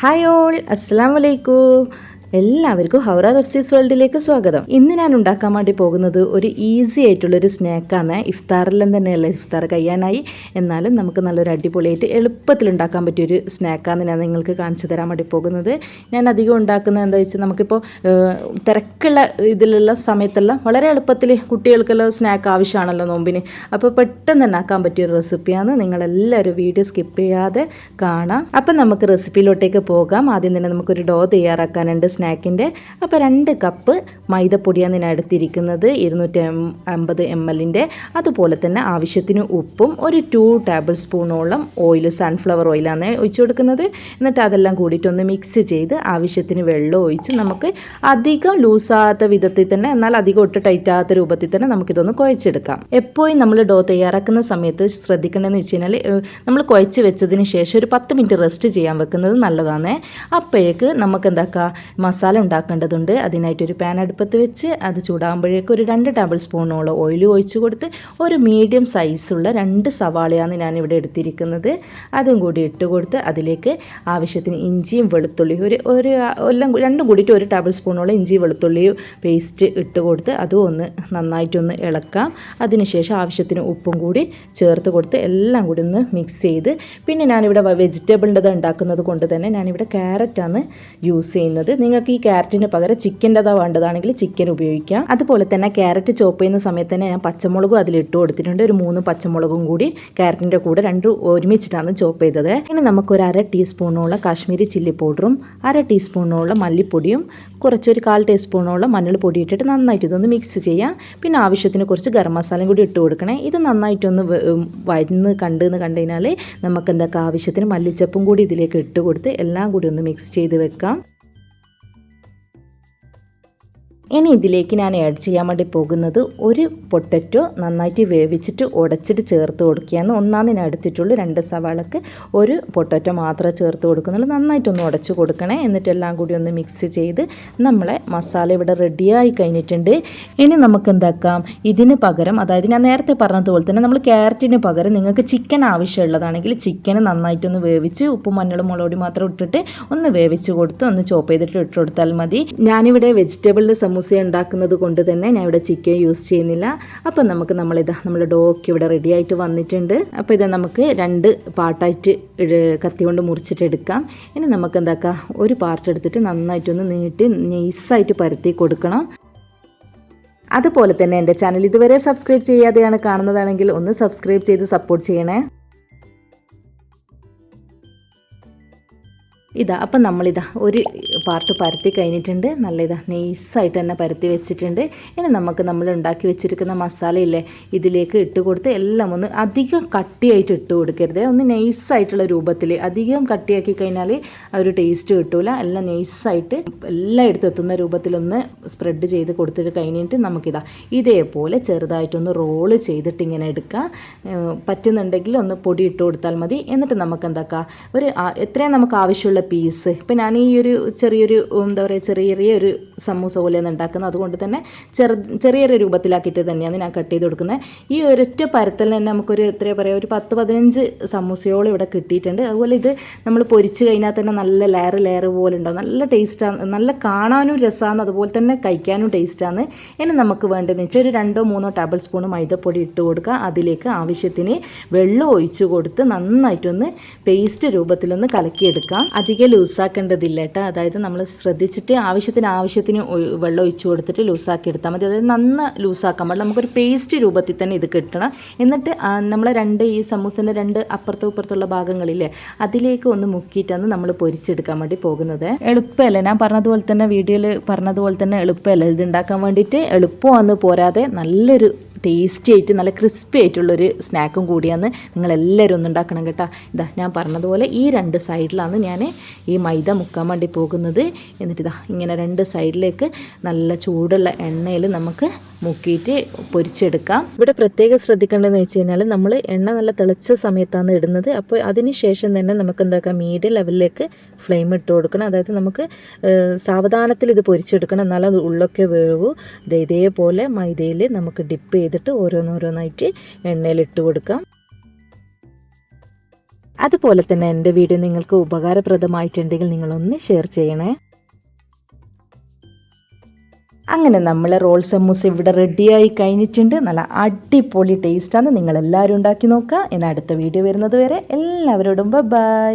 Hi all, അസ്സലാമു അലൈക്കും. എല്ലാവർക്കും ഹൗറ റെസിപ്പീസ് വേൾഡിലേക്ക് സ്വാഗതം. ഇന്ന് ഞാൻ ഉണ്ടാക്കാൻ വേണ്ടി പോകുന്നത് ഒരു ഈസി ആയിട്ടുള്ളൊരു സ്നാക്കാണ്. ഇഫ്താറെല്ലാം തന്നെയല്ലേ, ഇഫ്താർ കഴിയാനായി. എന്നാലും നമുക്ക് നല്ലൊരു അടിപൊളിയായിട്ട് എളുപ്പത്തിൽ ഉണ്ടാക്കാൻ പറ്റിയൊരു സ്നാക്കാണ് ഞാൻ നിങ്ങൾക്ക് കാണിച്ചു തരാൻ വേണ്ടി പോകുന്നത്. ഞാൻ അധികം ഉണ്ടാക്കുന്നത് എന്താ വെച്ചാൽ നമുക്കിപ്പോൾ തിരക്കുള്ള ഇതിലുള്ള സമയത്തെല്ലാം വളരെ എളുപ്പത്തിൽ കുട്ടികൾക്കെല്ലാം സ്നാക്ക് ആവശ്യമാണല്ലോ നോമ്പിന്. അപ്പോൾ പെട്ടെന്ന് തന്നെ ആക്കാൻ പറ്റിയൊരു റെസിപ്പിയാണ്. നിങ്ങളെല്ലാവരും വീഡിയോ സ്കിപ്പ് ചെയ്യാതെ കാണാം. അപ്പം നമുക്ക് റെസിപ്പിയിലോട്ടേക്ക് പോകാം. ആദ്യം തന്നെ നമുക്കൊരു ഡോ തയ്യാറാക്കാനുണ്ട് സ്നാക്കിൻ്റെ. അപ്പോൾ 2 കപ്പ് മൈദപ്പൊടിയാണ് ഞാൻ എടുത്തിരിക്കുന്നത്, 250 ml. അതുപോലെ തന്നെ ആവശ്യത്തിന് ഉപ്പും ഒരു 2 ടേബിൾ സ്പൂണോളം ഓയിൽ, സൺഫ്ലവർ ഓയിലാണ് ഒഴിച്ചു കൊടുക്കുന്നത്. എന്നിട്ട് അതെല്ലാം കൂടിയിട്ടൊന്ന് മിക്സ് ചെയ്ത് ആവശ്യത്തിന് വെള്ളം ഒഴിച്ച് നമുക്ക് അധികം ലൂസാകാത്ത വിധത്തിൽ തന്നെ, എന്നാൽ അധികം ഒട്ട് ടൈറ്റാകാത്ത രൂപത്തിൽ തന്നെ നമുക്കിതൊന്ന് കുഴച്ചെടുക്കാം. എപ്പോഴും നമ്മൾ ഡോ തയ്യാറാക്കുന്ന സമയത്ത് ശ്രദ്ധിക്കേണ്ടതെന്ന് വെച്ച് കഴിഞ്ഞാൽ നമ്മൾ കുഴച്ച് വെച്ചതിന് ശേഷം ഒരു 10 മിനിറ്റ് റെസ്റ്റ് ചെയ്യാൻ വെക്കുന്നത് നല്ലതാണ്. അപ്പോഴേക്ക് നമുക്ക് എന്താക്കാം, മസാല ഉണ്ടാക്കേണ്ടതുണ്ട്. അതിനായിട്ടൊരു പാൻ അടുപ്പത്ത് വെച്ച് അത് ചൂടാകുമ്പോഴേക്കും ഒരു 2 ടേബിൾ സ്പൂണോളം ഓയിൽ ഒഴിച്ച് കൊടുത്ത് ഒരു മീഡിയം സൈസുള്ള 2 സവാളയാണ് ഞാനിവിടെ എടുത്തിരിക്കുന്നത്. അതും കൂടി ഇട്ട് കൊടുത്ത് അതിലേക്ക് ആവശ്യത്തിന് ഇഞ്ചിയും വെളുത്തുള്ളിയും എല്ലാം രണ്ടും കൂടിയിട്ട് 1 ടേബിൾ സ്പൂണോളം ഇഞ്ചി വെളുത്തുള്ളിയും പേസ്റ്റ് ഇട്ട് കൊടുത്ത് അതും ഒന്ന് നന്നായിട്ടൊന്ന് ഇളക്കാം. അതിനുശേഷം ആവശ്യത്തിന് ഉപ്പും കൂടി ചേർത്ത് കൊടുത്ത് എല്ലാം കൂടി ഒന്ന് മിക്സ് ചെയ്ത്, പിന്നെ ഞാനിവിടെ വെജിറ്റബിളിൻ്റെ ഉണ്ടാക്കുന്നത് കൊണ്ട് തന്നെ ഞാനിവിടെ ക്യാരറ്റാണ് യൂസ് ചെയ്യുന്നത്. നിങ്ങൾക്ക് ഈ ക്യാരറ്റിന് പകരം ചിക്കൻ്റെതാ വേണ്ടതാണെങ്കിൽ ചിക്കൻ ഉപയോഗിക്കാം. അതുപോലെ തന്നെ ക്യാരറ്റ് ചോപ്പ് ചെയ്യുന്ന സമയത്ത് തന്നെ ഞാൻ പച്ചമുളകും അതിലിട്ട് കൊടുത്തിട്ടുണ്ട്. ഒരു 3 പച്ചമുളകും കൂടി ക്യാരറ്റിൻ്റെ കൂടെ 2 ഒരുമിച്ചിട്ടാണ് ചോപ്പ് ചെയ്തത്. ഇനി നമുക്കൊരു 1/2 ടീസ്പൂണോളം കാശ്മീരി ചില്ലി പൗഡറും 1/2 ടീസ്പൂണോളം മല്ലിപ്പൊടിയും കുറച്ചൊരു 1/4 ടീസ്പൂണോളം മഞ്ഞൾപ്പൊടി ഇട്ടിട്ട് നന്നായിട്ട് ഇതൊന്ന് മിക്സ് ചെയ്യാം. പിന്നെ ആവശ്യത്തിന് കുറച്ച് ഗരം മസാലയും കൂടി ഇട്ട് കൊടുക്കണേ. ഇത് നന്നായിട്ടൊന്ന് വഴന്ന് കണ്ടു കഴിഞ്ഞാൽ നമുക്ക് എന്തൊക്കെ ആവശ്യത്തിന് മല്ലിച്ചപ്പും കൂടി ഇതിലേക്ക് ഇട്ട് കൊടുത്ത് എല്ലാം കൂടി ഒന്ന് മിക്സ് ചെയ്ത് വെക്കാം. ഇനി ഇതിലേക്ക് ഞാൻ ആഡ് ചെയ്യാൻ വേണ്ടി പോകുന്നത് ഒരു പൊട്ടറ്റോ നന്നായിട്ട് വേവിച്ചിട്ട് ഉടച്ചിട്ട് ചേർത്ത് കൊടുക്കുകയാണ്. ഒന്നാമതിന് എടുത്തിട്ടുള്ളൂ. 2 സവാളക്ക് ഒരു പൊട്ടറ്റോ മാത്രമേ ചേർത്ത് കൊടുക്കുന്നുള്ളൂ. നന്നായിട്ടൊന്ന് ഉടച്ച് കൊടുക്കണേ. എന്നിട്ട് എല്ലാം കൂടി ഒന്ന് മിക്സ് ചെയ്ത് നമ്മളെ മസാല ഇവിടെ റെഡിയായി കഴിഞ്ഞിട്ടുണ്ട്. ഇനി നമുക്ക് എന്താക്കാം, ഇതിന് പകരം, അതായത് ഞാൻ നേരത്തെ പറഞ്ഞതുപോലെ തന്നെ നമ്മൾ ക്യാരറ്റിന് പകരം നിങ്ങൾക്ക് ചിക്കൻ ആവശ്യമുള്ളതാണെങ്കിൽ ചിക്കൻ നന്നായിട്ടൊന്ന് വേവിച്ച് ഉപ്പും മഞ്ഞളും മുളകുപൊടി മാത്രം ഇട്ടിട്ട് ഒന്ന് വേവിച്ച് കൊടുത്ത് ഒന്ന് ചോപ്പ് ചെയ്തിട്ട് ഇട്ട് കൊടുത്താൽ മതി. ഞാനിവിടെ വെജിറ്റബിളിൻ്റെ സമൂസ ഉണ്ടാക്കുന്നത് കൊണ്ട് തന്നെ ഞാൻ ഇവിടെ ചിക്കൻ യൂസ് ചെയ്യുന്നില്ല. അപ്പം നമുക്ക് നമ്മുടെ ഡോക്ക് ഇവിടെ റെഡി ആയിട്ട് വന്നിട്ടുണ്ട്. അപ്പോൾ ഇത് നമുക്ക് 2 പാർട്ടായിട്ട് കത്തി കൊണ്ട് മുറിച്ചിട്ട് എടുക്കാം. ഇനി നമുക്ക് എന്താക്കാം, ഒരു പാർട്ട് എടുത്തിട്ട് നന്നായിട്ടൊന്ന് നീട്ടി നൈസായിട്ട് പരത്തി കൊടുക്കണം. അതുപോലെ തന്നെ എൻ്റെ ചാനൽ ഇതുവരെ സബ്സ്ക്രൈബ് ചെയ്യാതെയാണ് കാണുന്നതാണെങ്കിൽ ഒന്ന് സബ്സ്ക്രൈബ് ചെയ്ത് സപ്പോർട്ട് ചെയ്യണേ. അപ്പം നമ്മളിതാ ഒരു പാർട്ട് പരത്തി കഴിഞ്ഞിട്ടുണ്ട്. നല്ല നൈസായിട്ട് തന്നെ പരത്തി വെച്ചിട്ടുണ്ട്. ഇനി നമുക്ക് നമ്മൾ ഉണ്ടാക്കി വെച്ചിരിക്കുന്ന മസാലയില്ലേ ഇതിലേക്ക് ഇട്ട് കൊടുത്ത് എല്ലാം ഒന്ന് അധികം കട്ടിയായിട്ട് ഇട്ട് കൊടുക്കരുത്. ഒന്ന് നൈസായിട്ടുള്ള രൂപത്തിൽ, അധികം കട്ടിയാക്കി കഴിഞ്ഞാൽ ആ ഒരു ടേസ്റ്റ് കിട്ടൂല. എല്ലാം നൈസായിട്ട് എല്ലായിടത്തും എത്തുന്ന രൂപത്തിലൊന്ന് സ്പ്രെഡ് ചെയ്ത് കൊടുത്തിട്ട് കഴിഞ്ഞിട്ട് നമുക്കിതാ ഇതേപോലെ ചെറുതായിട്ടൊന്ന് റോള് ചെയ്തിട്ട് ഇങ്ങനെ എടുക്കാം. പറ്റുന്നുണ്ടെങ്കിൽ ഒന്ന് പൊടി ഇട്ട് കൊടുത്താൽ മതി. എന്നിട്ട് നമുക്ക് എന്താക്കാം, എത്രയും നമുക്ക് ആവശ്യമുള്ള പീസ്, ഇപ്പം ഞാൻ ഈ ഒരു ചെറിയൊരു എന്താ പറയുക ചെറിയൊരു സമൂസ പോലെയാണ് ഉണ്ടാക്കുന്നത്. അതുകൊണ്ട് തന്നെ ചെറിയൊരു രൂപത്തിലാക്കിയിട്ട് തന്നെയാണ് ഞാൻ കട്ട് ചെയ്ത് കൊടുക്കുന്നത്. ഈ ഒരൊറ്റ പരത്തൽ തന്നെ നമുക്കൊരു എത്രയാ പറയുക, ഒരു 10-15 സമൂസയോളം ഇവിടെ കിട്ടിയിട്ടുണ്ട്. അതുപോലെ ഇത് നമ്മൾ പൊരിച്ച് കഴിഞ്ഞാൽ തന്നെ നല്ല ലെയർ പോലെ ഉണ്ടാവും. നല്ല ടേസ്റ്റാണ്, നല്ല കാണാനും രസമാണ്, അതുപോലെ തന്നെ കഴിക്കാനും ടേസ്റ്റാണ്. ഇനി നമുക്ക് വേണ്ടതെന്ന് വെച്ചാൽ ഒരു 2-3 ടേബിൾ സ്പൂൺ മൈദപ്പൊടി ഇട്ട് കൊടുക്കുക. അതിലേക്ക് ആവശ്യത്തിന് വെള്ളം ഒഴിച്ച് കൊടുത്ത് നന്നായിട്ടൊന്ന് പേസ്റ്റ് രൂപത്തിലൊന്ന് കലക്കിയെടുക്കാം. അധികം ലൂസാക്കേണ്ടതില്ല കേട്ടോ. അതായത് നമ്മൾ ശ്രദ്ധിച്ചിട്ട് ആവശ്യത്തിന് വെള്ളം ഒഴിച്ച് കൊടുത്തിട്ട് ലൂസാക്കി എടുത്താൽ മതി. അതായത് നന്ന ലൂസാക്കാൻ പാടില്ല. നമുക്കൊരു പേസ്റ്റ് രൂപത്തിൽ തന്നെ ഇത് കിട്ടണം. എന്നിട്ട് നമ്മൾ ഈ സമൂസേൻ്റെ 2 അപ്പുറത്തും ഇപ്പുറത്തുള്ള ഭാഗങ്ങളില്ലേ അതിലേക്ക് ഒന്ന് മുക്കിയിട്ടാണ് നമ്മൾ പൊരിച്ചെടുക്കാൻ വേണ്ടി പോകുന്നത്. എളുപ്പമല്ല, ഞാൻ പറഞ്ഞതുപോലെ തന്നെ വീഡിയോയിൽ പറഞ്ഞതുപോലെ തന്നെ എളുപ്പമല്ല ഇത് ഉണ്ടാക്കാൻ വേണ്ടിയിട്ട്. എളുപ്പമാണെന്ന് പോരാതെ നല്ലൊരു ടേസ്റ്റി ആയിട്ട് നല്ല ക്രിസ്പി ആയിട്ടുള്ളൊരു സ്നാക്കും കൂടിയാണ്. നിങ്ങളെല്ലാവരും ഒന്ന് ഉണ്ടാക്കണം കേട്ടോ. ഞാൻ പറഞ്ഞതുപോലെ ഈ 2 സൈഡിലാണ് ഞാൻ ഈ മൈദ മുക്കാൻ വേണ്ടി പോകുന്നത്. എന്നിട്ട് ഇങ്ങനെ 2 സൈഡിലേക്ക് നല്ല ചൂടുള്ള എണ്ണയിൽ നമുക്ക് മുക്കിയിട്ട് പൊരിച്ചെടുക്കാം. ഇവിടെ പ്രത്യേകം ശ്രദ്ധിക്കേണ്ടതെന്ന് വെച്ച് കഴിഞ്ഞാൽ നമ്മൾ എണ്ണ നല്ല തിളച്ച സമയത്താണ് ഇടുന്നത്. അപ്പോൾ അതിന് ശേഷം തന്നെ നമുക്ക് എന്താക്കാം, മീഡിയം ലെവലിലേക്ക് ഫ്ലെയിം ഇട്ട് കൊടുക്കണം. അതായത് നമുക്ക് സാവധാനത്തിൽ ഇത് പൊരിച്ചെടുക്കണം, എന്നാലും അത് ഉള്ളൊക്കെ വേവൂ. ഇതേപോലെ മൈദയിൽ നമുക്ക് ഡിപ്പ് ചെയ്തിട്ട് ഓരോന്നോരോന്നായിട്ട് എണ്ണയിൽ ഇട്ട് കൊടുക്കാം. അതുപോലെ തന്നെ എൻ്റെ വീഡിയോ നിങ്ങൾക്ക് ഉപകാരപ്രദമായിട്ടുണ്ടെങ്കിൽ നിങ്ങളൊന്ന് ഷെയർ ചെയ്യണേ. അങ്ങനെ നമ്മൾ റോൾ സമൂസ ഇവിടെ റെഡിയായി കഴിഞ്ഞിട്ടുണ്ട്. നല്ല അടിപൊളി ടേസ്റ്റാണ്. നിങ്ങളെല്ലാവരും ഉണ്ടാക്കി നോക്കുക. ഇനി അടുത്ത വീഡിയോ വരുന്നത് വരെ എല്ലാവരോടും ബൈ.